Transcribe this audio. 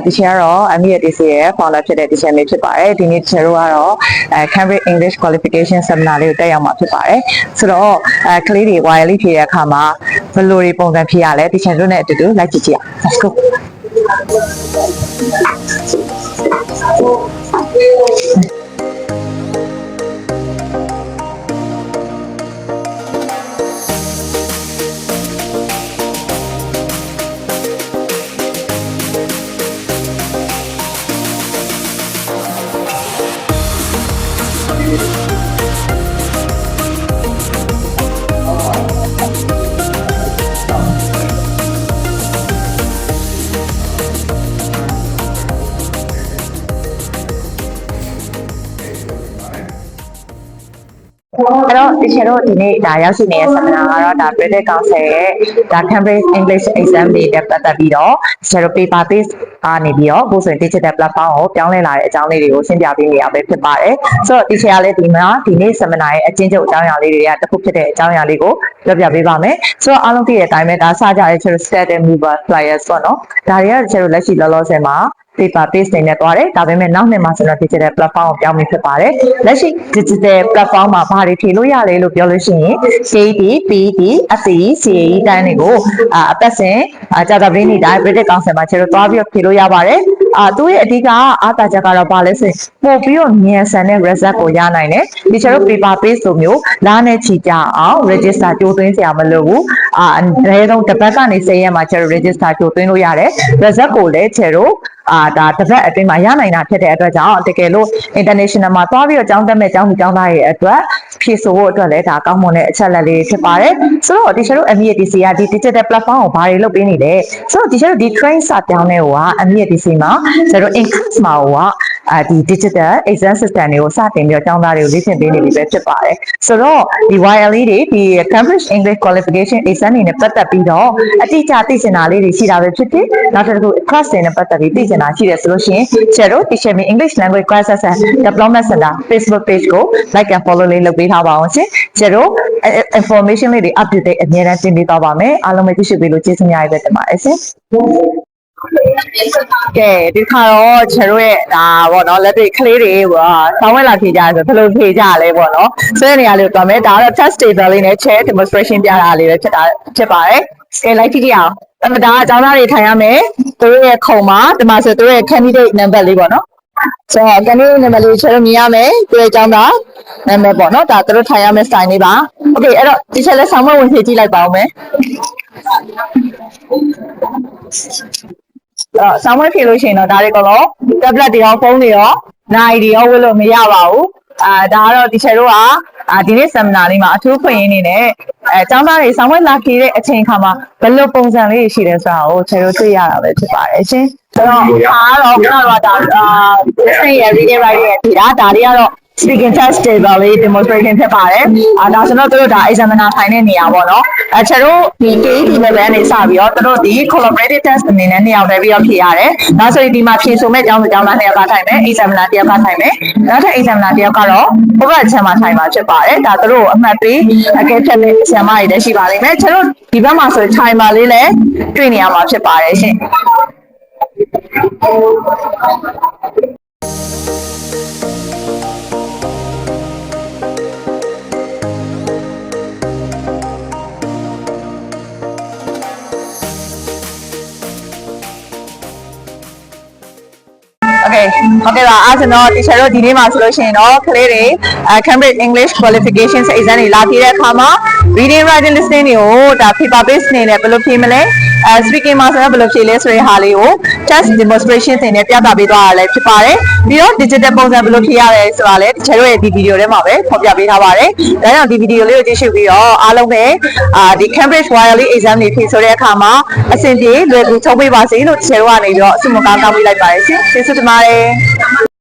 ဒီချင်ကတော့ MEATC ရဲ့ founder ဖြစ်တဲ့ဒီချင်လေးဖြစ်ပါတယ်ဒီနေ့ကျွန်တော်ကတော့ Cambridge English Qualification Seminar လေးကိုတက်ရောက်မှာဖြစ်ပါတယ်ဆိုတော့ကလေးတွေ wirely ဖြေတဲ့အခါမှာဘယ်လိုတွေပုံစံဖြေရလဲဒီချင်တို့နဲ့အတူတူလိုက်ကြည့်ကြည့်အောင် Let's goအဲ့တော့ဒီချက်တော့ဒီနေ့ဒါရောက်ရှိနေတဲ့ seminar ကတော့ဒါ British Council ရဲ့ဒါ Cambridge English Exam တွေတက်ပတ်သက်ပြီးတော့ချက်တော့ paper based နေပြီးတော့အခုဆိုရင် digital platform ကိုပြောင်းလဲလာတဲ့အကြောင်းလေးတွေကိုရှင်းပြပေးနေရပဲဖြစ်ပါတယ်ဆိုတော့ဒီချက်ကလည်းဒီမှာဒီနေ့ seminar ရဲ့အကျဉ်းချုပ်အကြောင်းအရာလေးတွေကတစ်ခုဖြစ်တဲ့အကြောင်းအရာလေးကိုပြောပြပေးပါမယ်ဆိုတော့အားလုံးသိတဲ့အတိုင်းပဲဒါစကြတဲ့ချက်တော့ static mover flyers ပေါ့နော်ဒါတွေကချက်တော့လက်ရှိလောလောဆယ်မှာpaper based နေနဲ့သွားတယ်ဒါပေမဲ့နောက်နှစ်မှာဆိုတော့ digital platform ကိုပြောင်းပြီးဖြစ်ပါတယ်လက်ရှိ digital platform မှာဘာတွေဖြေလို့ရလဲလို့ပြောလို့ရှိရင် CET, PET, SCE, CAE တန်းတွေကိုအပတ်စဉ်ကြာသပတေးနေ့တိုင်း British Council မှာကျွန်တော်သွားပြီးဖြေလို့ရပါတယ်သူရဲ့အဓိကအားသာချက်ကတော့ဘာလဲဆိုရင်ပို့ပြီးတော့မြန်ဆန်တဲ့ result ကိုရနိုင်တယ်ဒီကျွန်တော် paper based လိုမျိုးလာနဲ့ချီကြအောင် register ကြိုးသွင်းစရာမလိုဘူးအနည်းဆုံးတစ်ပတ်ကနေ10ရက်မှာကျွန်တော် register ကြိုးသွင်းလို့ရတယ် result ကိုလည်းကျွန်တော်ဒါတစ်ပတ်အတွင်းမှာရနိုင်တာဖြစ်တဲ့အတွက်ကြောင့်တကယ်လို့ international မှာသွားပြီးတော့ကျောင်းတက်မဲ့ကျောင်းသူကျောင်းသားရဲ့အတွက်ဖြည့်ဆို့ဖို့အတွက်လည်းဒါကောင်းမွန်တဲ့အချက်လက်လေးဖြစ်ပါတယ်ဆိုတော့ဒီကျွန်တော် MEATC ကဒီ digital platform ကိုဘာတွေလုပ်ပေးနေလဲဆိုတော့ဒီကျွန်တော်ဒီ train စပြောင်းနေဟိုက MEATC မှာကျွန်တော် increase မှာဟိုကဒီ digital exam system တွေကိုစတင်ပြီးတော့ကျောင်းသားတွေကိုလေ့ကျင့်ပေးနေပြီပဲဖြစ်ပါတယ်ဆိုတော့ဒီ YLE တွေဒီ Cambridge English Qualification Exam တွေနဲ့ပတ်သက်ပြီးတော့အတိအကျသိချင်တာလေးတွေရှိတာပဲဖြစ်ဖြစ်နောက်တစ်ခု class တွေနဲ့ပတ်သက်ပြီးသိချင်တာရှိတယ်ဆိုလို့ရှိရင် Channel Teacher Me English Language Classes and Development Center Facebook page ကို like and follow လေးလုပ်ပေးထားပါအောင်ရှင် Channel information လေးတွေ update အများအားတင်ပေးသွားပါမယ်အားလုံးပဲကြည့်ရှုပေးလို့ကျေးဇူးများကြီးပဲတင်ပါတယ်ရှင်ကဲဒီခါတော့ကျွန်တော်ရဲ့ဒါပေါ့နော်လက်တွေ့ကလေးတွေဆောင်းဝဲလာဖြေကြတယ်ဆိုဘယ်လိုဖြေကြလဲပေါ့နော်ဆွဲနေရလို့ပြောမယ်ဒါတော့ test table လေးနဲ့ chair demonstration ပြတာလေးပဲဖြစ်ပါတယ်ကဲလိုက်ကြည့်ကြည့်အောင်ဒါအကြောင်းသားတွေထိုင်ရမယ်သူတို့ရဲ့ခုံမှာဒီမှာဆိုသူတို့ရဲ့ candidate number လေးပေါ့နော်ဆိုတော့ candidate number လေးကျွန်တော်မြင်ရမယ်သူရဲ့အကြောင်းသား number ပေါ့နော်ဒါသူတို့ထိုင်ရမယ် style လေးပါ okay အဲ့တော့ဒီချက်လဲဆောင်းဝဲဝင်ဖြေကြည့်လိုက်ပါဦးမယ်ဆောင်းဝဲဖြေလို့ရှိရင်တော့ဒါတွေကတော့ tablet တွေရောဖုန်းတွေရောနိုင်တွေရောဝယ်လို့မရပါဘူးဒါကတော့ဒီချက်တို့ကဒီနေ့ seminar လေးမှာအထူးဖွင့်ရင်းနေနဲ့ကျောင်းသားတွေဆောင်းဝဲလာဖြေတဲ့အချိန်ခါမှာဘယ်လိုပုံစံလေးရှိတယ်ဆိုတာကိုချက်တို့တွေ့ရတာပဲဖြစ်ပါတယ်ရှင်ဆိုတော့အားတော့ဒါ listening ရ reading writing ရဖြေတာဒါတွေကတော့ speaking test table လေး demonstration ဖြစ်ပါတယ်ဒါဆိုတော့တို့ဒါ examiner ထိုင်တဲ့နေရာပေါ့နော်ချက်တို့ဒီ KET level နဲ့စပြီးတော့တို့ဒီ collaborative test အနေနဲ့နှစ်ယောက်တည်းပြီးတော့ဖြေရတယ်ဒါဆိုရင်ဒီမှာဖြေဆိုမဲ့ကျောင်းသူကျောင်းသားနှစ်ယောက်ကထိုင်မယ် examiner တစ်ယောက်ကထိုင်မယ်နောက်ထပ် examiner တစ်ယောက်ကတော့ဘုရားချက်မှာထိုင်မှာဖြစ်ပါတယ်ဒါတို့အမှတ်ပေးအကဲဖြတ်တဲ့ဆရာမတွေလည်းရှိပါလိမ့်မယ်ချက်တို့ဒီဘက်မှာဆို timer လေးလည်းတွေ့နေရမှာဖြစ်ပါတယ်ရှင်Okay ဟုတ်ကဲ့ပါအားစတော့ teacher တို့ဒီနေ့မှာဆိုလို့ရှိရင်တော့ကလေးတွေ Cambridge English Qualifications Exam တွေလာဖြေတဲ့အခါမှာ reading writing listening တွေကိုဒါ paper based နေနဲ့ဘယ်လိုဖြေမလဲspeaking မှာဆိုတော့ဘယ်လိုဖြေလဲဆိုတဲ့ဟာလေးကို test demonstration သင်နဲ့ပြသပေးသွားရလဲဖြစ်ပါတယ်ပြီးတော့ digital ပုံစံဘယ်လိုဖြေရလဲဆိုတာလဲ teacher တို့ရဲ့ဒီ video ထဲမှာပဲဖော်ပြပေးထားပါတယ်ဒါကြောင့်ဒီ video လေးကိုကြည့်ရှုပြီးတော့အားလုံးပဲဒီ Cambridge YLE Exam တွေဖြေဆိုတဲ့အခါမှာအဆင်ပြေလွယ်ကူချုံးပေးပါစေလို့ teacher တို့ကနေပြီးတော့အဆုမကောင်းတောင်းပေးလိုက်ပါတယ်ရှင်ကျေးဇူးတင်ပါတယ်